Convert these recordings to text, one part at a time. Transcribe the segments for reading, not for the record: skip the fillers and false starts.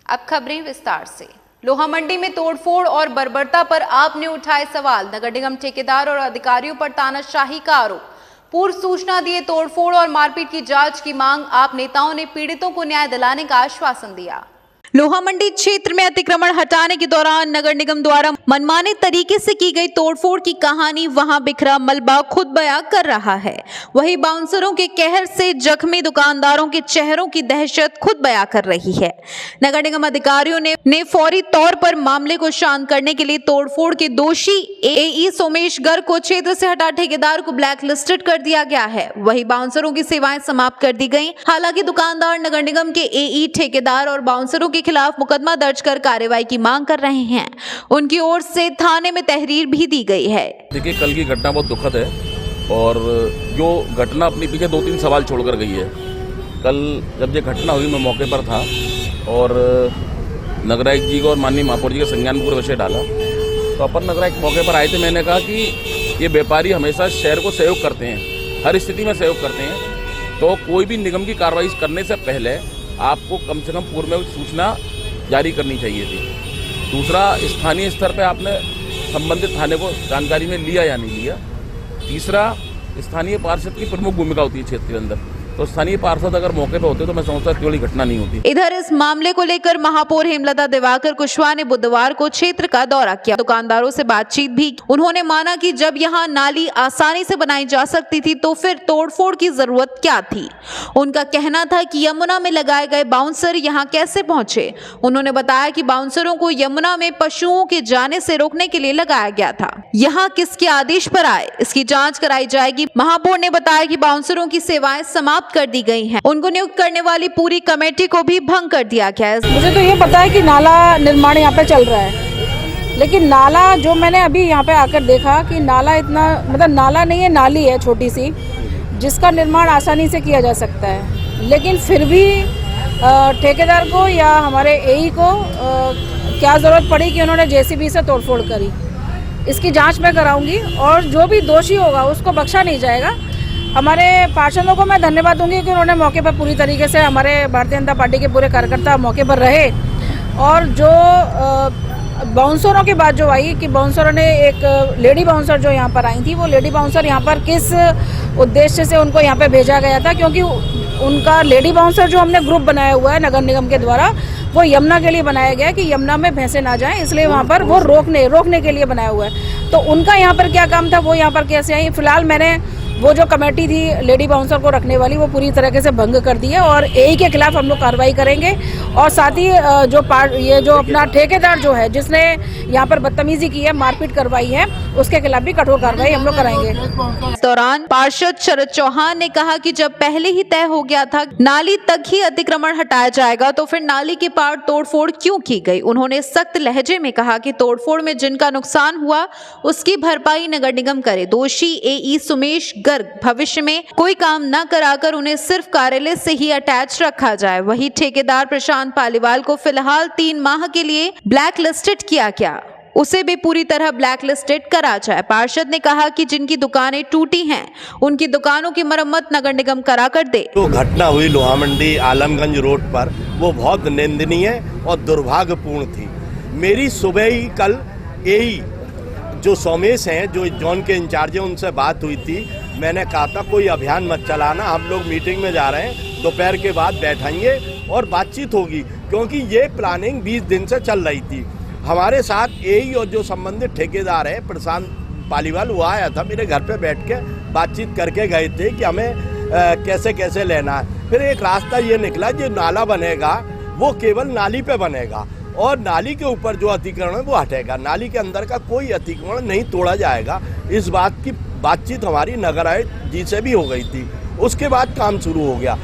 अब खबरें विस्तार से। लोहा मंडी में तोड़फोड़ और बर्बरता पर आपने उठाए सवाल। नगर निगम ठेकेदार और अधिकारियों पर तानाशाही का आरोप। पूर्व सूचना दिए तोड़फोड़ और मारपीट की जांच की मांग। आप नेताओं ने पीड़ितों को न्याय दिलाने का आश्वासन दिया। लोहा मंडी क्षेत्र में अतिक्रमण हटाने के दौरान नगर निगम द्वारा मनमाने तरीके से की गई तोड़फोड़ की कहानी वहां बिखरा मलबा खुद बयां कर रहा है। वहीं बाउंसरों के कहर से जख्मी दुकानदारों के चेहरों की दहशत खुद बयां कर रही है। नगर निगम अधिकारियों ने फौरी तौर पर मामले को शांत करने के लिए तोड़फोड़ के दोषी एई सोमेश गर्ग को क्षेत्र से हटा ठेकेदार को ब्लैक लिस्टेड कर दिया गया है। वहीं बाउंसरों की सेवाएं समाप्त कर दी गई। हालांकि दुकानदार नगर निगम के एई, ठेकेदार और बाउंसरों के खिलाफ मुकदमा दर्ज कर कार्रवाई की मांग कर रहे हैं। उनकी ओर से थाने में तहरीर भी दी गई है। देखिए, कल की घटना बहुत दुखद है और जो घटना अपने पीछे 2-3 सवाल छोड़कर गई है। कल जब ये घटना हुई मैं मौके पर था और नगरायुक्त जी को और माननीय महापौर जी का संज्ञान पूर्व विषय डाला तो अपर नगरायुक्त मौके पर आए थे। मैंने कहा कि ये व्यापारी हमेशा शहर को सहयोग करते हैं, हर स्थिति में सहयोग करते हैं, तो कोई भी निगम की कार्रवाई करने से पहले आपको कम से कम पूर्व में सूचना जारी करनी चाहिए थी। दूसरा, स्थानीय स्तर पर आपने संबंधित थाने को जानकारी में लिया या नहीं लिया। तीसरा, स्थानीय पार्षद की प्रमुख भूमिका होती है क्षेत्र के अंदर, तो स्थानीय पार्षद अगर मौके पे होते तो मैं समझता इतनी बड़ी घटना नहीं होती। इधर इस मामले को लेकर महापौर हेमलता दिवाकर कुशवाहा ने बुधवार को क्षेत्र का दौरा किया। दुकानदारों से बातचीत भी। उन्होंने माना कि जब यहां नाली आसानी से बनाई जा सकती थी तो फिर तोड़फोड़ की जरूरत क्या थी। उनका कहना था कि यमुना में लगाए गए बाउंसर यहां कैसे पहुंचे। उन्होंने बताया कि बाउंसरों को यमुना में पशुओं के जाने से रोकने के लिए लगाया गया था। यहाँ किसके आदेश पर आए, इसकी जाँच कराई जाएगी। महापौर ने बताया कि बाउंसरों की सेवाएं समाप्त कर दी गई हैं। उनको नियुक्त करने वाली पूरी कमेटी को भी भंग कर दिया गया है। मुझे तो ये पता है कि नाला निर्माण यहाँ पे चल रहा है, लेकिन नाला जो मैंने अभी यहाँ पे आकर देखा कि नाला इतना, मतलब नाला नहीं है, नाली है छोटी सी, जिसका निर्माण आसानी से किया जा सकता है। लेकिन फिर भी ठेकेदार को या हमारे एई को क्या ज़रूरत पड़ी कि उन्होंने जेसीबी से तोड़फोड़ करी। इसकी जाँच मैं कराऊंगी और जो भी दोषी होगा उसको बख्शा नहीं जाएगा। हमारे पार्षदों को मैं धन्यवाद दूंगी कि उन्होंने मौके पर पूरी तरीके से, हमारे भारतीय जनता पार्टी के पूरे कार्यकर्ता मौके पर रहे। और जो बाउंसरों की बात जो आई कि बाउंसरों ने, एक लेडी बाउंसर जो यहाँ पर आई थी, वो लेडी बाउंसर यहाँ पर किस उद्देश्य से उनको यहाँ पे भेजा गया था, क्योंकि उनका लेडी बाउंसर जो हमने ग्रुप बनाया हुआ है नगर निगम के द्वारा, वो यमुना के लिए बनाया गया कि यमुना में भैंसे ना जाएं, इसलिए वहाँ पर वो रोकने के लिए बनाया हुआ है। तो उनका यहाँ पर क्या काम था, वो यहाँ पर कैसे आई। फिलहाल मैंने वो जो कमेटी थी लेडी बाउंसर को रखने वाली, वो पूरी तरीके से भंग कर दी है और एई के खिलाफ हम लोग कार्रवाई करेंगे। और साथ ही ये जो अपना ठेकेदार जो है, जिसने यहाँ पर बदतमीजी की है, मारपीट करवाई है, उसके खिलाफ भी कठोर कार्रवाई हम लोग कराएंगे। इस दौरान पार्षद शरद चौहान ने कहा कि जब पहले ही तय हो गया था नाली तक ही अतिक्रमण हटाया जाएगा तो फिर नाली के पार तोड़फोड़ क्यों की गई। उन्होंने सख्त लहजे में कहा कि तोड़फोड़ में जिनका नुकसान हुआ उसकी भरपाई नगर निगम करे। दोषी एई सोमेश गर्ग भविष्य में कोई काम न कराकर उन्हें सिर्फ कार्यालय से ही अटैच रखा जाए। वही ठेकेदार प्रशांत पालीवाल को फिलहाल 3 माह के लिए ब्लैक लिस्टेड किया गया, उसे भी पूरी तरह ब्लैक लिस्टेड करा जाए। पार्षद ने कहा कि जिनकी दुकानें टूटी हैं उनकी दुकानों की मरम्मत नगर निगम करा कर दे। तो घटना हुई लोहा मंडी आलमगंज रोड पर, वो बहुत निंदनीय और दुर्भाग्यपूर्ण थी। मेरी सुबह ही कल एई जो सोमेश हैं, जो जोन के इंचार्ज हैं, उनसे बात हुई थी। मैंने कहा था कोई अभियान मत चलाना, हम लोग मीटिंग में जा रहे हैं, दोपहर के बाद बैठेंगे और बातचीत होगी, क्योंकि ये प्लानिंग 20 दिन से चल रही थी। हमारे साथ एई और जो संबंधित ठेकेदार है प्रशांत पालीवाल, वो आया था मेरे घर पे बैठ के बातचीत करके गए थे कि हमें कैसे कैसे लेना है। फिर एक रास्ता ये निकला, जो नाला बनेगा वो केवल नाली पे बनेगा और नाली के ऊपर जो अतिक्रमण है वो हटेगा, नाली के अंदर का कोई अतिक्रमण नहीं तोड़ा जाएगा। इस बात की बातचीत हमारी नगर आयुक्त जी से भी हो गई थी। उसके बाद काम शुरू हो गया।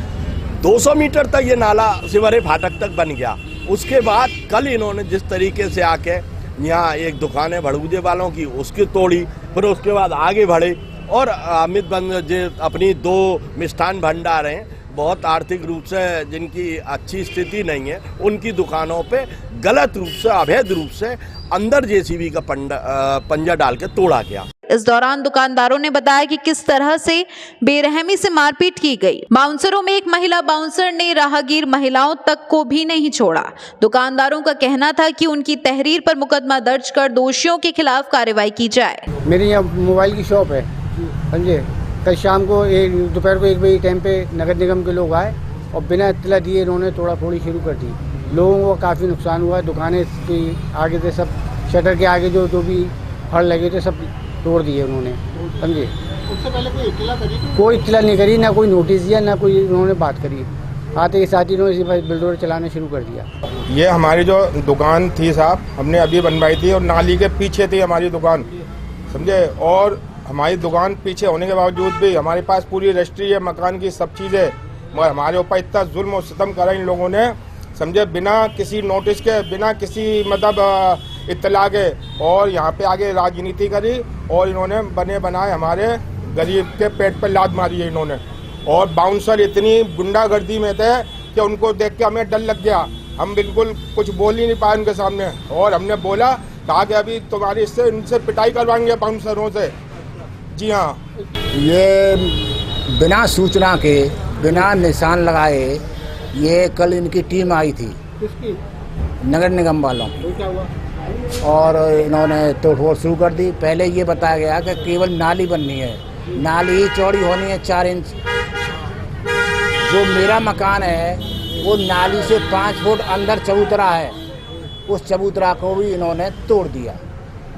200 मीटर तक ये नाला सिवरे फाटक तक बन गया। उसके बाद कल इन्होंने जिस तरीके से आके यहाँ एक दुकान है भड़गूजे वालों की, उसकी तोड़ी, फिर उसके बाद आगे बढ़े और अमित जो अपनी 2 मिष्ठान भंडार हैं, बहुत आर्थिक रूप से जिनकी अच्छी स्थिति नहीं है, उनकी दुकानों पे गलत रूप से, अवैध रूप से अंदर जेसीबी का पंजा डाल के तोड़ा गया। इस दौरान दुकानदारों ने बताया कि किस तरह से बेरहमी से मारपीट की गई। बाउंसरों में एक महिला बाउंसर ने राहगीर महिलाओं तक को भी नहीं छोड़ा। दुकानदारों का कहना था कि उनकी तहरीर पर मुकदमा दर्ज कर दोषियों के खिलाफ कार्रवाई की जाए। मेरी यहाँ मोबाइल की शॉप है, समझे। कल शाम को दोपहर को 1 बजे टाइम पे नगर निगम के लोग आए और बिना इत्तला दिए इन्होंने तोड़ा फोड़ी शुरू कर दी। लोगों को काफ़ी नुकसान हुआ। दुकानें के आगे से सब शटर के आगे जो भी फड़ लगे थे सब तोड़ दिए उन्होंने, समझे। उससे पहले कोई इत्तला करी थी? कोई इत्तला नहीं करी, ना कोई नोटिस दिया, ना कोई उन्होंने बात करी। आते के साथ ही इन्होंने बिल्डोर चलाना शुरू कर दिया। ये हमारी जो दुकान थी साहब, हमने अभी बनवाई थी और नाली के पीछे थी हमारी दुकान, समझे। और हमारी दुकान पीछे होने के बावजूद भी हमारे पास पूरी रजिस्ट्री है मकान की, सब चीज़ें, मगर हमारे ऊपर इतना जुल्म और सितम करा इन लोगों ने, समझे, बिना किसी नोटिस के, बिना किसी मतलब इत्तला के। और यहाँ पे आगे राजनीति करी और इन्होंने बने बनाए हमारे गरीब के पेट पर लात मारी है इन्होंने। और बाउंसर इतनी गुंडागर्दी में थे कि उनको देख के हमें डर लग गया। हम बिल्कुल कुछ बोल ही नहीं पाए उनके सामने। और हमने बोला, कहा कि अभी तुम्हारी इससे इनसे पिटाई करवाएंगे बाउंसरों से। जी हाँ, ये बिना सूचना के, बिना निशान लगाए, ये कल इनकी टीम आई थी, किसकी? नगर निगम वालों की, तो क्या हुआ? और इन्होंने तोड़फोड़ शुरू कर दी। पहले ये बताया गया कि केवल नाली बननी है, नाली ही चौड़ी होनी है 4 इंच। जो मेरा मकान है वो नाली से 5 फुट अंदर चबूतरा है, उस चबूतरा को भी इन्होंने तोड़ दिया।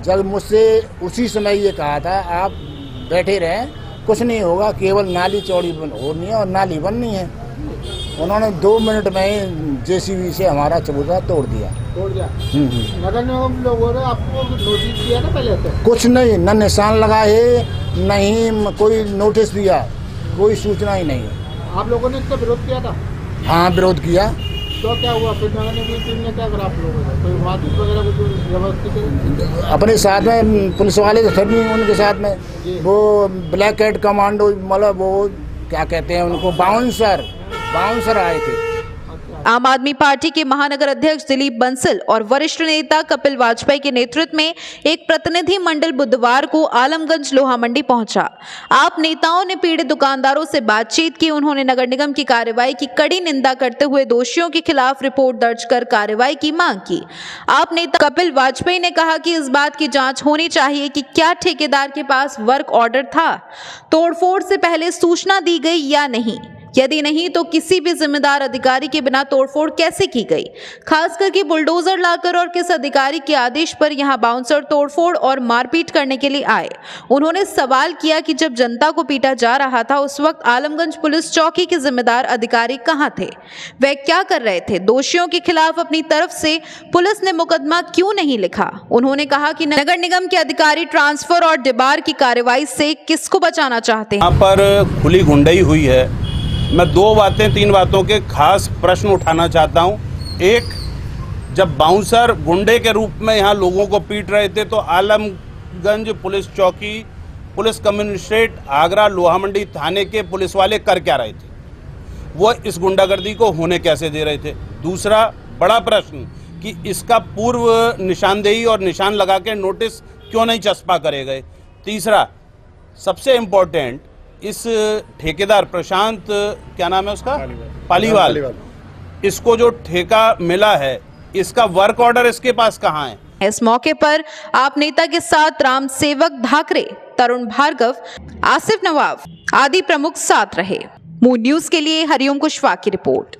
जब मुझसे उसी समय ये कहा था आप बैठे रहें, कुछ नहीं होगा, केवल नाली चौड़ी होनी है और नाली बननी है। उन्होंने 2 मिनट में जेसीबी से हमारा चबूतरा तोड़ दिया। नगर निगम लोगों ने आपको नोटिस दिया ना पहले से? कुछ नहीं, न निशान लगाए, नहीं कोई नोटिस दिया, कोई सूचना ही नहीं। आप लोगों ने इसका विरोध किया था? हाँ, विरोध किया। तो क्या हुआ फिर? नगर निगम टीम ने क्या करा आप लोगों से? कोई बातचीत वगैरह कुछ व्यवस्थित? अपने साथ में पुलिस वाले तो थे नहीं, उनके साथ में वो ब्लैक कैट कमांडो, मतलब वो क्या कहते हैं उनको, बाउंसर आए थे। आम आदमी पार्टी के महानगर अध्यक्ष दिलीप बंसल और वरिष्ठ नेता कपिल वाजपेयी के नेतृत्व में एक प्रतिनिधि मंडल बुधवार को आलमगंज लोहा मंडी पहुंचा। आप नेताओं ने पीड़ित दुकानदारों से बातचीत की। उन्होंने नगर निगम की कार्रवाई की कड़ी निंदा करते हुए दोषियों के खिलाफ रिपोर्ट दर्ज कर कार्रवाई की मांग की। आप नेता कपिल वाजपेयी ने कहा कि इस बात की जांच होनी चाहिए कि क्या ठेकेदार के पास वर्क ऑर्डर था, तोड़फोड़ से पहले सूचना दी गई या नहीं। यदि नहीं तो किसी भी जिम्मेदार अधिकारी के बिना तोड़फोड़ कैसे की गई, खास करके बुलडोजर लाकर, और किस अधिकारी के आदेश पर यहां बाउंसर तोड़फोड़ और मारपीट करने के लिए आए। उन्होंने सवाल किया कि जब जनता को पीटा जा रहा था उस वक्त आलमगंज पुलिस चौकी के जिम्मेदार अधिकारी कहां थे, वे क्या कर रहे थे। दोषियों के खिलाफ अपनी तरफ से पुलिस ने मुकदमा क्यों नहीं लिखा। उन्होंने कहा कि नगर निगम के अधिकारी ट्रांसफर और डिबार की कार्रवाई से किसको बचाना चाहते हैं। यहाँ पर खुली गुंडाई हुई है। मैं 3 बातों के खास प्रश्न उठाना चाहता हूँ। एक, जब बाउंसर गुंडे के रूप में यहाँ लोगों को पीट रहे थे तो आलमगंज पुलिस चौकी, पुलिस कमिश्नरेट आगरा, लोहा मंडी थाने के पुलिस वाले कर क्या रहे थे? वो इस गुंडागर्दी को होने कैसे दे रहे थे? दूसरा बड़ा प्रश्न कि इसका पूर्व निशानदेही और निशान लगा के नोटिस क्यों नहीं चस्पा करे गए? तीसरा, सबसे इम्पोर्टेंट, इस ठेकेदार प्रशांत, क्या नाम है उसका, पालीवाल, इसको जो ठेका मिला है, इसका वर्क ऑर्डर इसके पास कहाँ है? इस मौके पर आप नेता के साथ राम सेवक धाकरे, तरुण भार्गव, आसिफ नवाब आदि प्रमुख साथ रहे। मून न्यूज के लिए हरिओम कुशवाहा की रिपोर्ट।